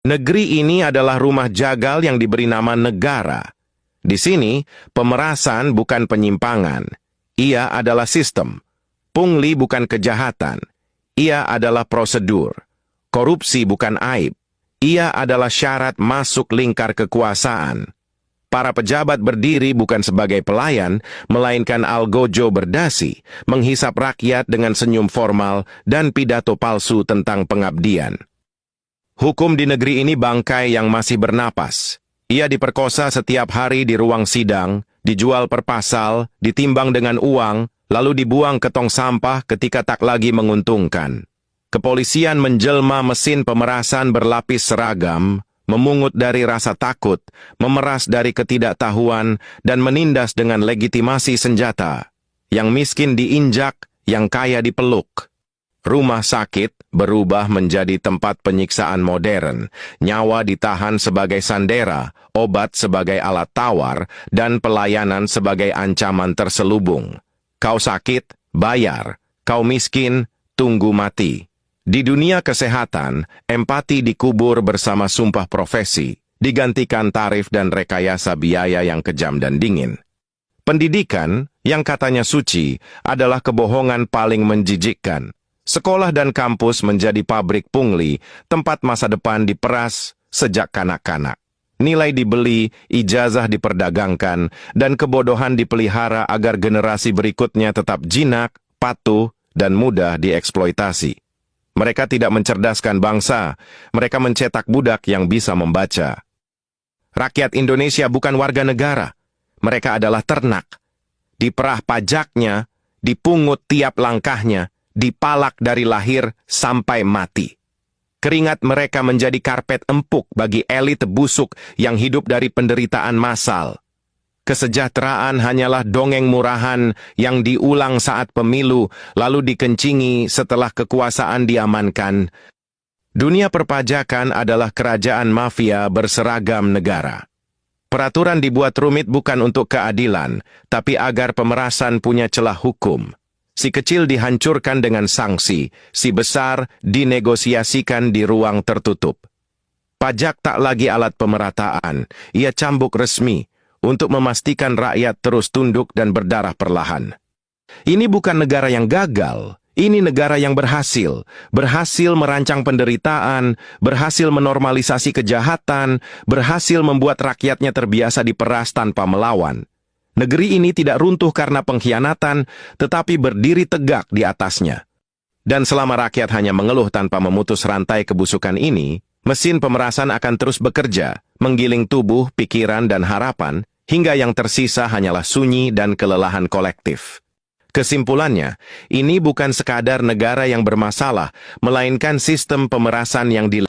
Negeri ini adalah rumah jagal yang diberi nama negara. Di sini, pemerasan bukan penyimpangan. Ia adalah sistem. Pungli bukan kejahatan. Ia adalah prosedur. Korupsi bukan aib. Ia adalah syarat masuk lingkar kekuasaan. Para pejabat berdiri bukan sebagai pelayan, melainkan algojo berdasi, menghisap rakyat dengan senyum formal dan pidato palsu tentang pengabdian. Hukum di negeri ini bangkai yang masih bernapas. Ia diperkosa setiap hari di ruang sidang, dijual per pasal, ditimbang dengan uang, lalu dibuang ke tong sampah ketika tak lagi menguntungkan. Kepolisian menjelma mesin pemerasan berlapis seragam, memungut dari rasa takut, memeras dari ketidaktahuan, dan menindas dengan legitimasi senjata. Yang miskin diinjak, yang kaya dipeluk. Rumah sakit berubah menjadi tempat penyiksaan modern, nyawa ditahan sebagai sandera, obat sebagai alat tawar, dan pelayanan sebagai ancaman terselubung. Kau sakit, bayar. Kau miskin, tunggu mati. Di dunia kesehatan, empati dikubur bersama sumpah profesi, digantikan tarif dan rekayasa biaya yang kejam dan dingin. Pendidikan, yang katanya suci, adalah kebohongan paling menjijikkan. Sekolah dan kampus menjadi pabrik pungli, tempat masa depan diperas sejak kanak-kanak. Nilai dibeli, ijazah diperdagangkan, dan kebodohan dipelihara agar generasi berikutnya tetap jinak, patuh, dan mudah dieksploitasi. Mereka tidak mencerdaskan bangsa, mereka mencetak budak yang bisa membaca. Rakyat Indonesia bukan warga negara, mereka adalah ternak. Diperah pajaknya, dipungut tiap langkahnya, dipalak dari lahir sampai mati. Keringat mereka menjadi karpet empuk bagi elit busuk yang hidup dari penderitaan massal. Kesejahteraan hanyalah dongeng murahan yang diulang saat pemilu, lalu dikencingi setelah kekuasaan diamankan. Dunia perpajakan adalah kerajaan mafia berseragam negara. Peraturan dibuat rumit bukan untuk keadilan, tapi agar pemerasan punya celah hukum. Si kecil dihancurkan dengan sanksi, si besar dinegosiasikan di ruang tertutup. Pajak tak lagi alat pemerataan, ia cambuk resmi untuk memastikan rakyat terus tunduk dan berdarah perlahan. Ini bukan negara yang gagal, ini negara yang berhasil merancang penderitaan, berhasil menormalisasi kejahatan, berhasil membuat rakyatnya terbiasa diperas tanpa melawan. Negeri ini tidak runtuh karena pengkhianatan, tetapi berdiri tegak di atasnya. Dan selama rakyat hanya mengeluh tanpa memutus rantai kebusukan ini, mesin pemerasan akan terus bekerja, menggiling tubuh, pikiran, dan harapan, hingga yang tersisa hanyalah sunyi dan kelelahan kolektif. Kesimpulannya, ini bukan sekadar negara yang bermasalah, melainkan sistem pemerasan yang